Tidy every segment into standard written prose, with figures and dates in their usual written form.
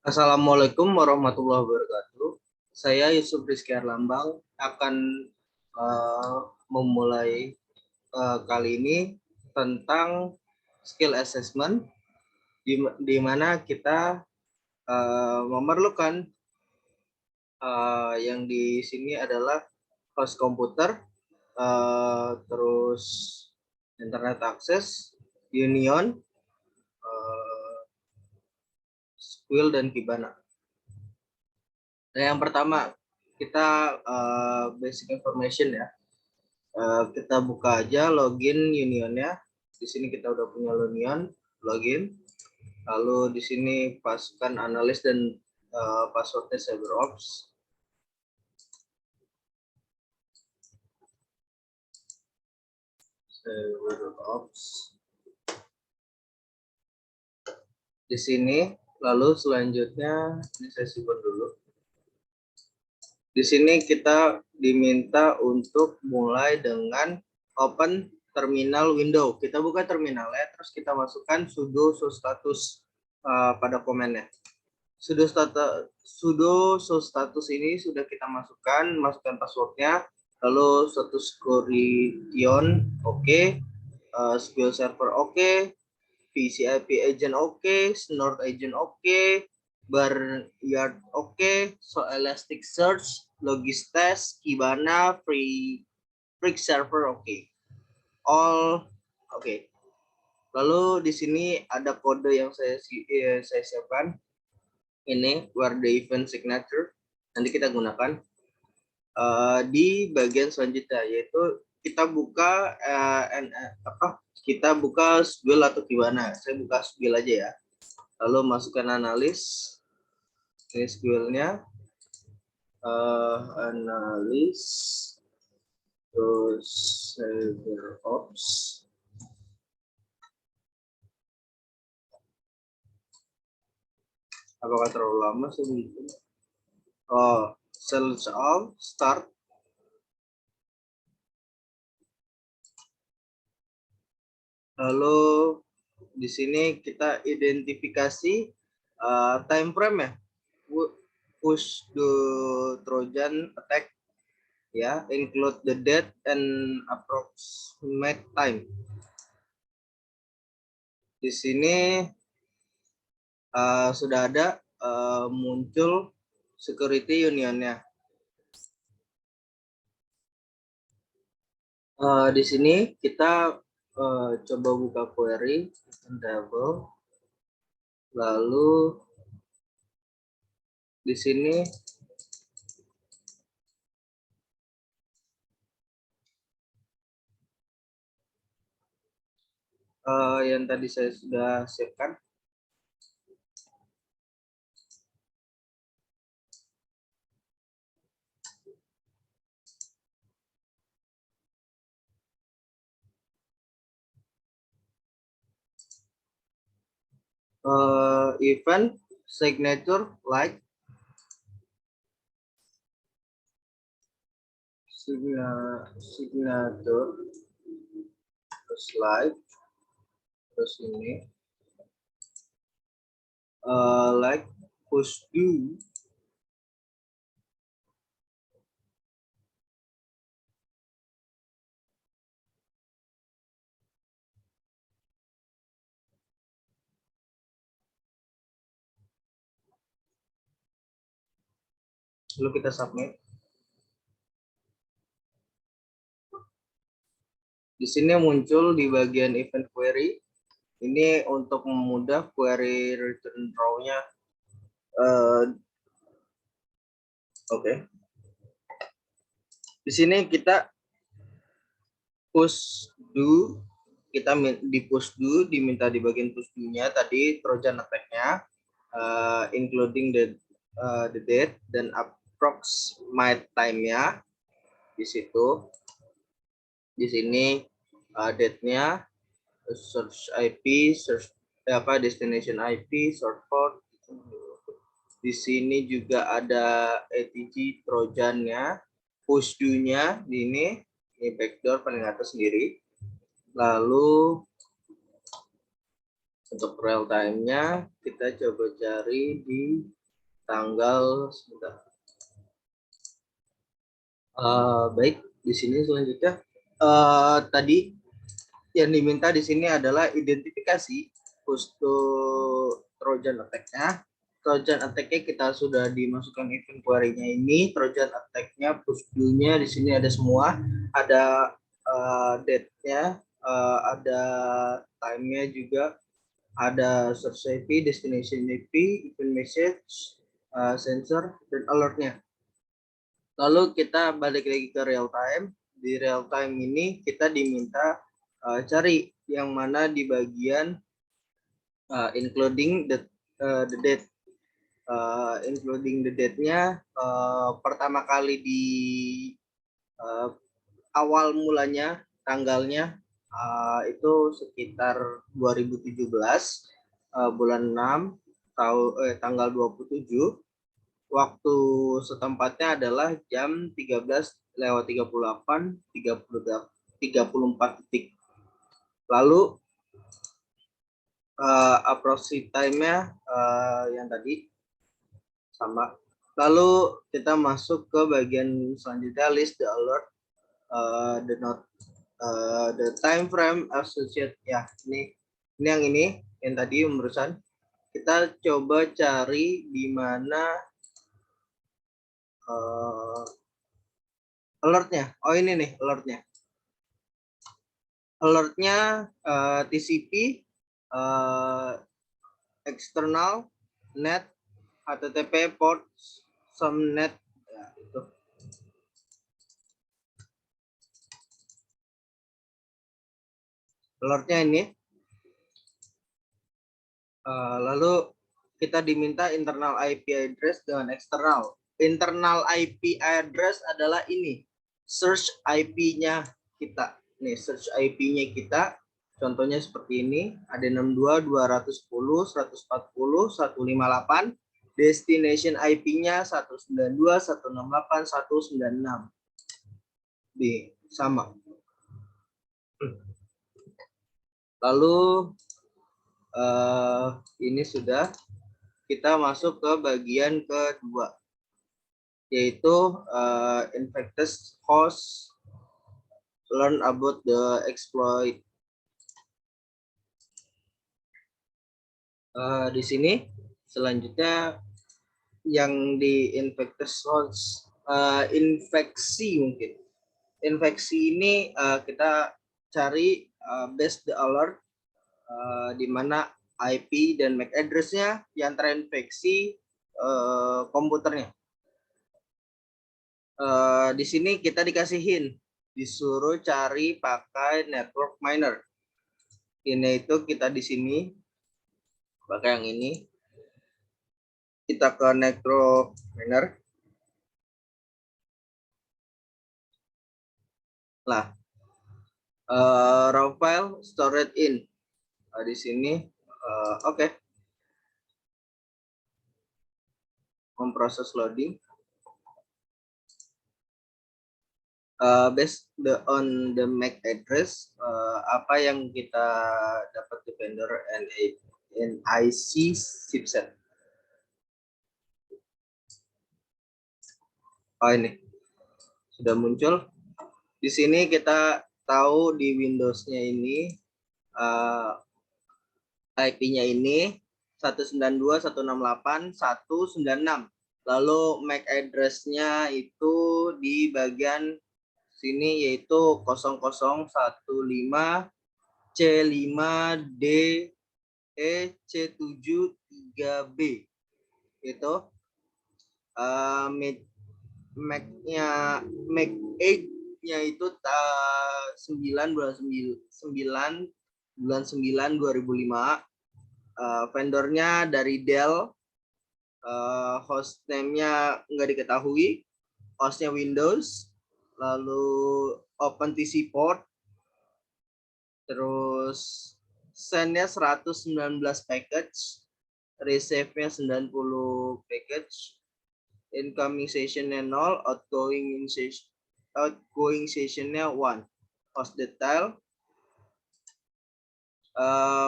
Assalamualaikum warahmatullahi wabarakatuh. Saya Yusuf Rizky Arlambang akan memulai kali ini tentang skill assessment di mana kita memerlukan yang di sini adalah host komputer, terus internet access, union, squil dan kibana. Nah, yang pertama kita basic information ya. Kita buka aja login unionnya. Di sini kita udah punya union, login. Lalu di sini pasukan analis dan passwordnya CyberOps. CyberOps. Di sini, lalu selanjutnya ini saya simpan dulu. Di sini kita diminta untuk mulai dengan open terminal window. Kita buka terminalnya, terus kita masukkan sudo show status pada komennya. Sudo status ini sudah kita masukkan passwordnya, lalu status Corition oke, SQL Server oke, VCIP agent oke, Snort agent oke, Barnyard oke, so Elasticsearch, Logistest, Kibana, Free Server oke, all oke. Lalu di sini ada kode yang saya siapkan. Ini where the event signature nanti kita gunakan di bagian selanjutnya, yaitu kita buka kita buka squil atau gimana. Saya buka squil aja ya, lalu masukkan analis. Ini squilnya, analis, terus CyberOps. Apakah terlalu lama sebelum sales all start. Lalu di sini kita identifikasi time frame ya, push the Trojan attack ya, include the date and approximate time. Di sini sudah ada muncul security unionnya. Di sini kita coba buka query table, lalu di sini yang tadi saya sudah siapkan. Event signature like signature slide, terus ini like push do, lalu kita submit. Di sini muncul di bagian event query. Ini untuk memudah query return row-nya. Oke. Di sini kita push do, kita di push do, diminta di bagian push do-nya tadi Trojan attack-nya, including the date dan approximate time-nya di situ. Di sini date-nya, search IP, destination IP, source port. Di sini juga ada ATG Trojan-nya, push do-nya ini backdoor paling atas sendiri. Lalu Untuk real time-nya kita coba cari di tanggal sebentar. Baik, di sini selanjutnya tadi yang diminta di sini adalah identifikasi pustu Trojan attack-nya. Trojan attack-nya kita sudah dimasukkan event query-nya ini. Trojan attack-nya, pustu-nya di sini ada semua. Ada date-nya, ada time-nya juga, ada source IP, destination IP, event message, sensor, dan alert-nya. Lalu kita balik lagi ke real time. Di real time ini kita diminta cari yang mana di bagian including the date. Including the date-nya pertama kali di awal mulanya tanggalnya itu sekitar 2017 bulan 6 tanggal 27. Waktu setempatnya adalah jam 13:38 34 detik. Lalu approximate time-nya yang tadi sama. Lalu kita masuk ke bagian selanjutnya, list the alert, the note, the time frame associated. Ya, ini yang tadi barusan. Kita coba cari di mana alertnya. Oh, ini nih alertnya. Alertnya TCP, external, net, HTTP port, subnet, ya, itu. Alertnya ini. Lalu kita diminta internal IP address dengan eksternal. Internal IP address adalah ini, search IP-nya kita. Nih, search IP-nya kita. Contohnya seperti ini, ada 62.240.140.158. Destination IP-nya 192.168.196. Di sama. Lalu ini sudah. Kita masuk ke bagian kedua, yaitu infected host, learn about the exploit. Di sini selanjutnya yang di infected host, infeksi mungkin. Infeksi ini kita cari base the alert, di mana IP dan MAC address-nya yang terinfeksi komputernya. Di sini kita dikasih hint, disuruh cari pakai network miner. Ini itu kita di sini pakai yang ini. Kita ke network miner. Lah, raw file stored in. Di sini, oke. Memproses loading. Based on the MAC address, apa yang kita dapat di vendor NIC chipset. Oh, ini sudah muncul. Di sini kita tahu di Windows-nya ini IP-nya ini 192.168.196. Lalu MAC address-nya itu di bagian sini yaitu 0015C5DEC73B. Itu MAC-nya, MAC age-nya itu 9 bulan 2005. Vendornya dari Dell. Host name-nya nggak diketahui. Hostnya Windows. Lalu OpenTC port. Terus send-nya 119 package. Receive-nya 90 package. Incoming session-nya 0, outgoing session-nya 1. Host detail.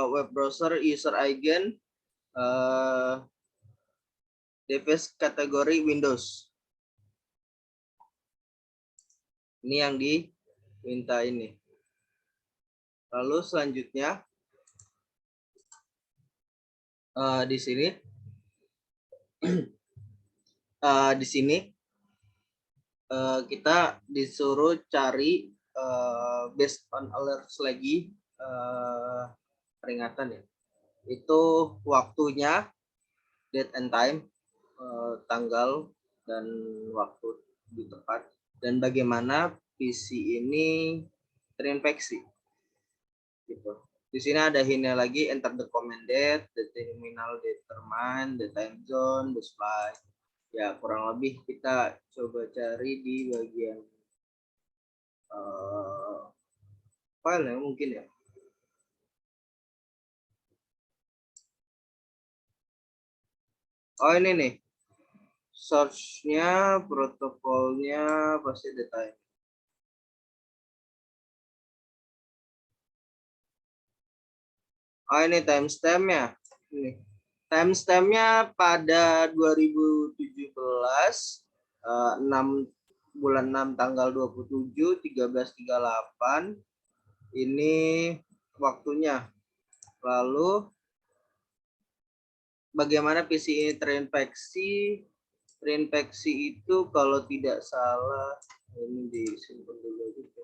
web browser user agent, device kategori Windows. Ini yang diminta ini. Lalu selanjutnya di sini kita disuruh cari based on alerts lagi peringatan ya. Itu waktunya, date and time, tanggal dan waktu di tempat, dan bagaimana PC ini terinfeksi. Gitu. Di sini ada hintnya lagi, enter the commanded, the terminal determine, the time zone, the supply. Ya kurang lebih kita coba cari di bagian file ya mungkin ya. Oh ini nih, source-nya, protokolnya pasti detail. Oh ini timestamp-nya. Ini timestamp-nya pada 2017 bulan 6 tanggal 27 13.38 ini waktunya. Lalu bagaimana PC ini terinfeksi? Terinfeksi itu kalau tidak salah ini disimpan dulu juga.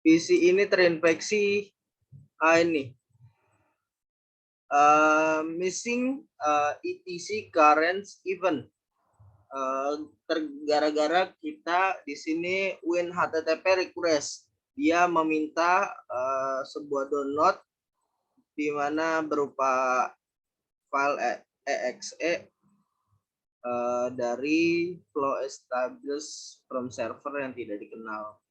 PC ini terinfeksi ini missing etc current event. Gara-gara kita di sini win HTTP request, dia meminta sebuah download di mana berupa file exe dari flow established from server yang tidak dikenal.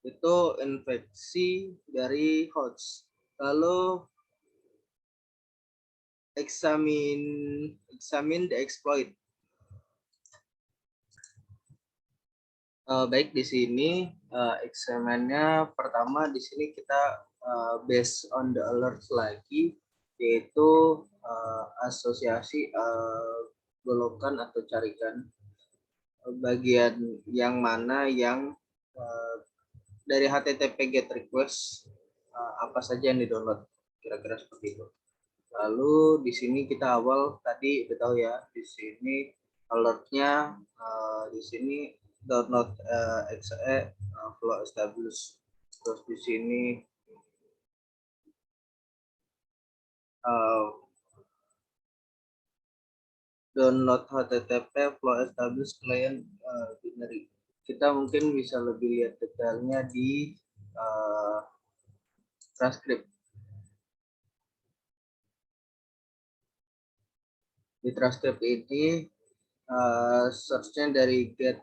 Itu infeksi dari host. Lalu examine the exploit. Baik di sini examine-nya pertama di sini kita based on the alerts lagi, yaitu asosiasi golongkan atau carikan bagian yang mana yang dari HTTP GET request apa saja yang di-download, kira-kira seperti itu. Lalu di sini kita awal tadi udah tahu ya, di sini alertnya di sini download exe flow established. Terus di sini download HTTP flow established client binary. Kita mungkin bisa lebih lihat detailnya di transkrip. Di transkrip ini search-nya dari get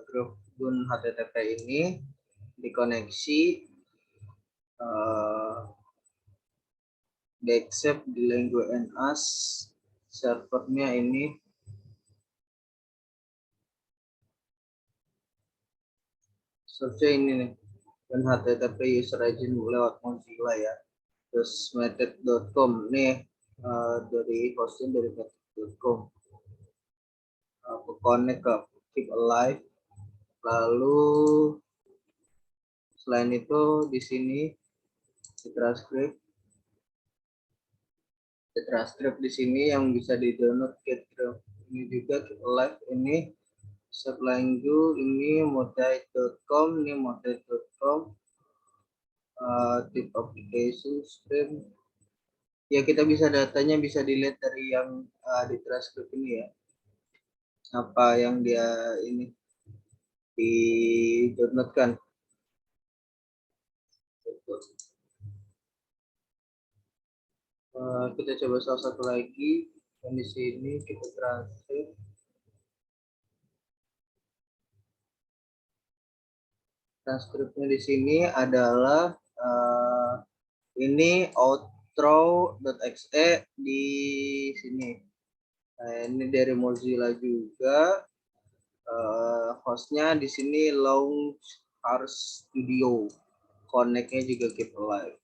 group gun HTTP ini dikoneksi di accept di language and ask servernya ini search-nya ini nih, dan HTTP user agent lewat Mozilla ya. Terus method.com nih dari hosting dari method.com, connect ke keep alive. Lalu selain itu di sini di transkrip di sini yang bisa di download get ini juga keep alive ini Sublanggu ini modai.com, ini modai.com, tip application stream. Ya kita bisa datanya bisa dilihat dari yang di transkrip ini ya. Apa yang dia ini di downloadkan. Kita coba salah satu lagi yang di sini kita transkrip. Transkripnya di sini adalah ini outro.exe di sini. Nah, ini dari Mozilla juga. Hostnya di sini launch harus studio, connect-nya juga keep alive.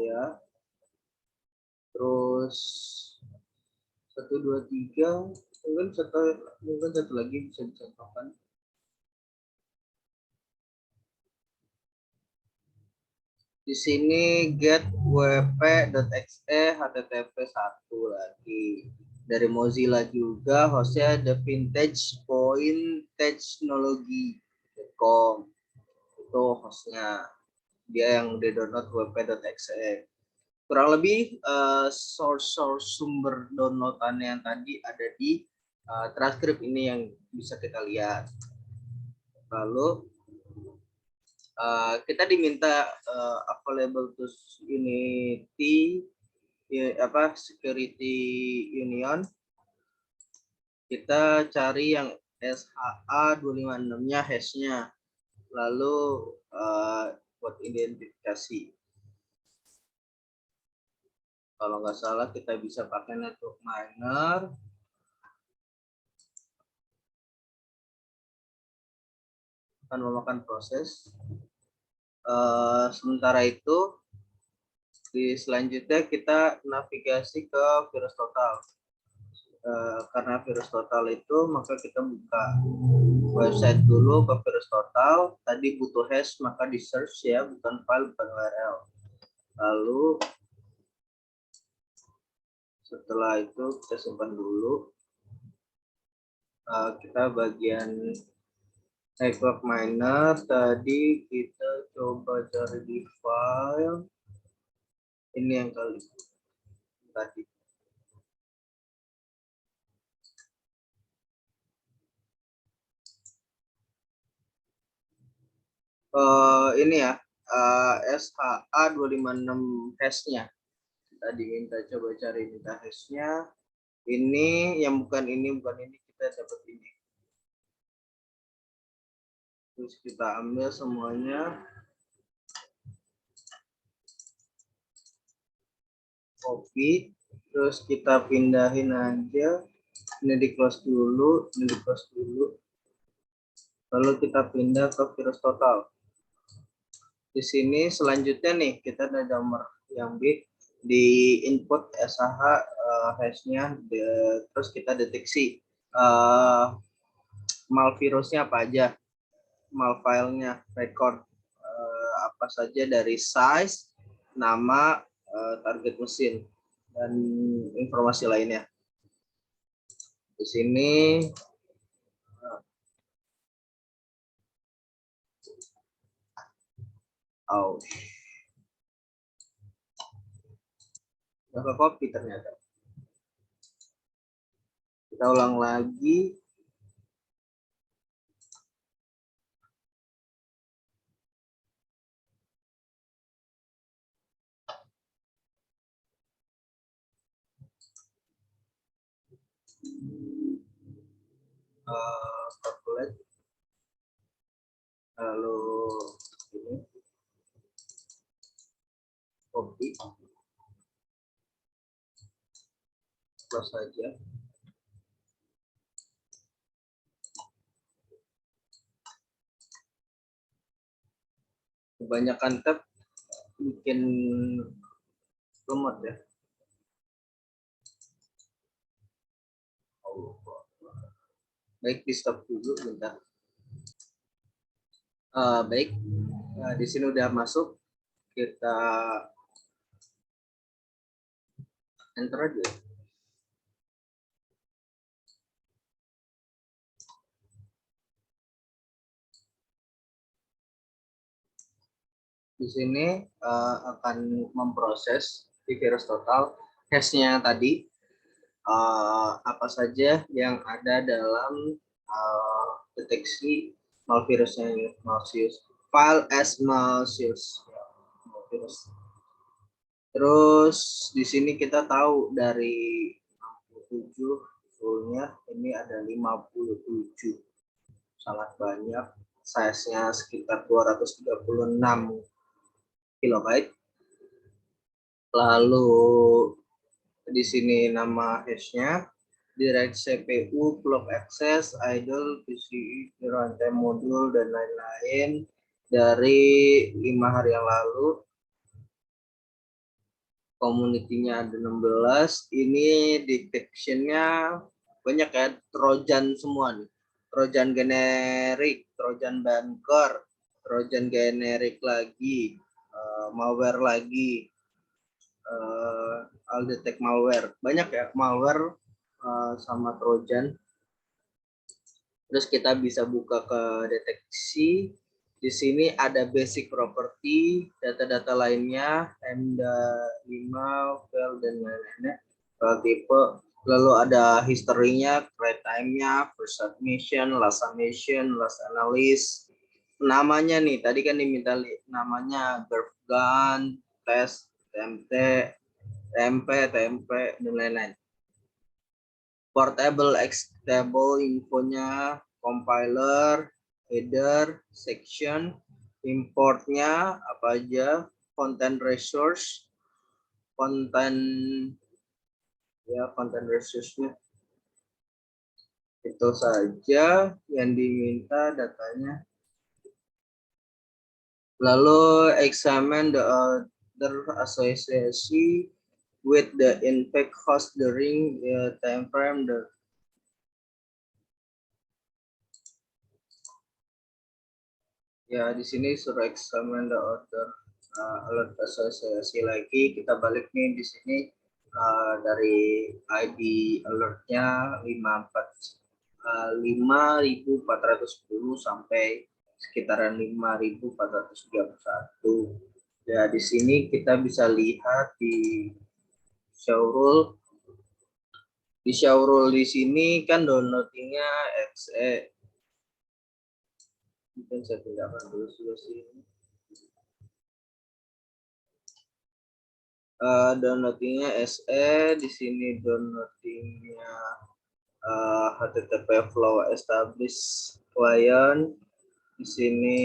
Ya, terus 1 2 3 mungkin satu lagi bisa dicontohkan. Di sini get wp.exe http 1 lagi dari Mozilla juga, hostnya ada vintagepointtechnology.com, itu hostnya, dia yang di download wp.exe. Kurang lebih source sumber downloadannya yang tadi ada di transkrip ini yang bisa kita lihat. Lalu kita diminta available to Unity security union. Kita cari yang SHA-256-nya hashnya, lalu buat identifikasi. Kalau nggak salah kita bisa pakai network miner. Akan memakan proses. Sementara itu di selanjutnya kita navigasi ke VirusTotal. Karena VirusTotal itu maka kita buka website dulu ke VirusTotal. Tadi butuh hash maka di search ya, bukan file, bukan URL. Lalu setelah itu kita simpan dulu. Kita bagian network miner tadi kita coba cari di file ini yang tadi. Ini ya, SHA-256 hashnya. Tadi minta coba cari minta hashnya. Ini yang bukan ini kita dapat ini. Terus kita ambil semuanya, copy, terus kita pindahin aja. Ini di close dulu, ini di close dulu. Lalu kita pindah ke VirusTotal. Di sini selanjutnya nih kita ada nomor yang big di input SH hashnya, terus kita deteksi malvirusnya apa aja, malfilenya, record apa saja dari size, nama, target mesin, dan informasi lainnya. Di sini udah copy ternyata. Kita ulang lagi. Calculate. Lalu ini copy, close saja. Kebanyakan tab bikin lemot ya. Baik, di stop dulu bentar. Baik, di sini udah masuk, kita enter aja. Di sini akan memproses di VirusTotal hashnya tadi, apa saja yang ada dalam deteksi malvirusnya, malicious file as malicious. Terus di sini kita tahu dari 67 fullnya ini ada 57, sangat banyak, size-nya sekitar 236 kilobyte. Lalu di sini nama hash-nya, direct CPU, clock access, idle, PCI, rantai modul, dan lain-lain dari 5 hari yang lalu. Community-nya ada 16. Ini detection-nya banyak ya, Trojan semua nih. Trojan generik, Trojan bunker, Trojan generik lagi, malware lagi, Aldetect malware. Banyak ya malware sama Trojan. Terus kita bisa buka ke deteksi. Di sini ada basic property, data-data lainnya, M5, file, dan lain-lainnya. Tipe. Lalu ada history-nya, create time-nya, first submission, last submission, last analysis. Namanya nih, tadi kan diminta namanya Gerfgan, test, TMT, TMP, dan lain-lain. Portable, executable, infonya, compiler, header, section, importnya apa aja, content resource, content resource-nya. Itu saja yang diminta datanya. Lalu examine the other association with the infect host during the time frame. Ya, di sini suruh examine the other alert associasi lagi. Kita balik nih di sini dari ID alertnya 5.410 sampai sekitaran 5.431. Ya, di sini kita bisa lihat di showrule. Di showrule di sini kan downloadingnya XE. Mungkin saya pindahkan dulu sini. Downloadingnya SE, di sini downloadingnya HTTP flow establish client, di sini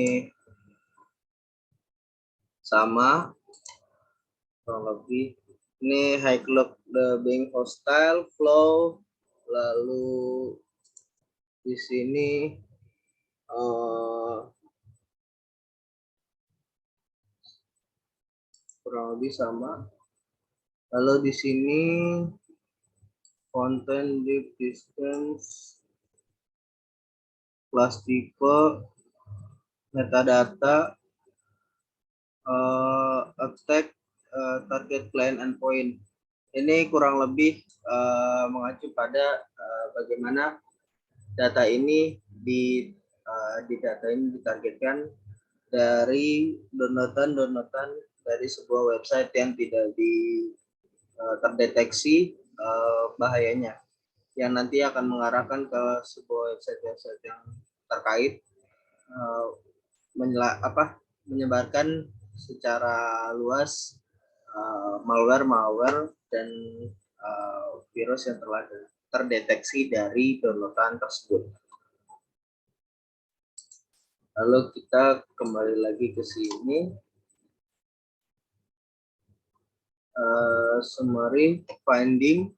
sama kurang lebih. Ini high clock the being hostile flow, lalu di sini kurang lebih sama. Lalu di sini content deep distance, class type, metadata, attack, target client endpoint. Ini kurang lebih mengacu pada bagaimana data ini data ini ditargetkan dari downloadan dari sebuah website yang tidak terdeteksi bahayanya, yang nanti akan mengarahkan ke sebuah website yang terkait menyebarkan secara luas malware dan virus yang telah terdeteksi dari downloadan tersebut. Lalu kita kembali lagi ke sini. Summary finding.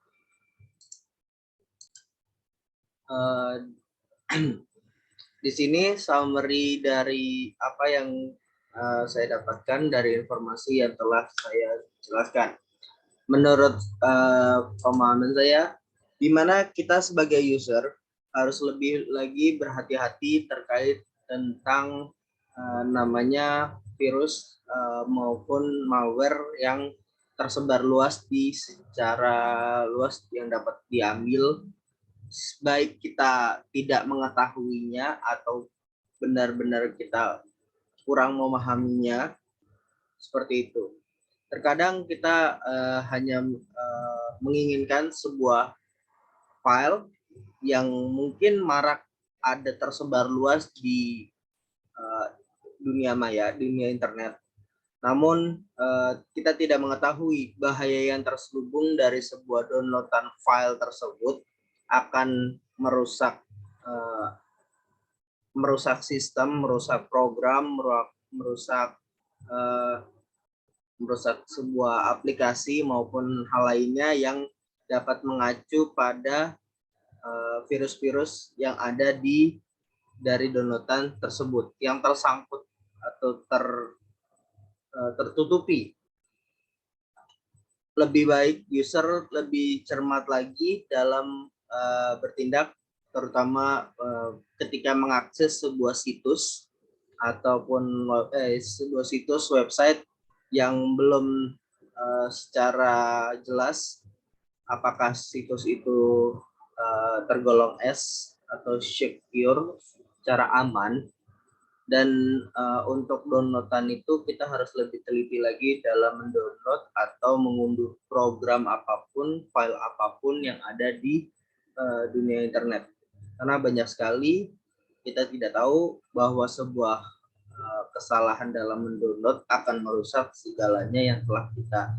Di sini summary dari apa yang saya dapatkan dari informasi yang telah saya jelaskan. Menurut pemahaman saya, di mana kita sebagai user harus lebih lagi berhati-hati terkait tentang namanya virus maupun malware yang tersebar luas secara luas yang dapat diambil, baik kita tidak mengetahuinya atau benar-benar kita kurang memahaminya, seperti itu. Terkadang kita hanya menginginkan sebuah file yang mungkin marak ada tersebar luas di dunia maya, dunia internet. Namun kita tidak mengetahui bahaya yang terselubung dari sebuah downloadan file tersebut akan merusak sistem, merusak program, merusak sebuah aplikasi maupun hal lainnya yang dapat mengacu pada virus-virus yang ada dari downloadan tersebut yang tersangkut atau tertutupi. Lebih baik user lebih cermat lagi dalam bertindak, terutama ketika mengakses sebuah situs ataupun sebuah situs website yang belum secara jelas apakah situs itu tergolong S atau secure secara aman. Dan untuk downloadan itu kita harus lebih teliti lagi dalam mendownload atau mengunduh program apapun, file apapun yang ada di dunia internet. Karena banyak sekali kita tidak tahu bahwa sebuah kesalahan dalam mendownload akan merusak segalanya yang telah kita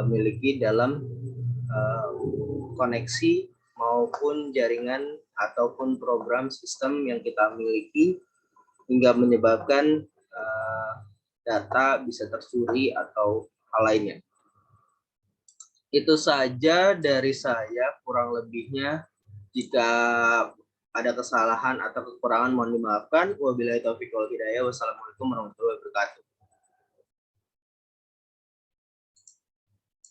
miliki dalam koneksi maupun jaringan ataupun program sistem yang kita miliki, hingga menyebabkan data bisa tercuri atau hal lainnya. Itu saja dari saya, kurang lebihnya. Jika ada kesalahan atau kekurangan mohon dimaafkan. Wabillahi taufiq wal hidayah. Wassalamualaikum warahmatullahi wabarakatuh.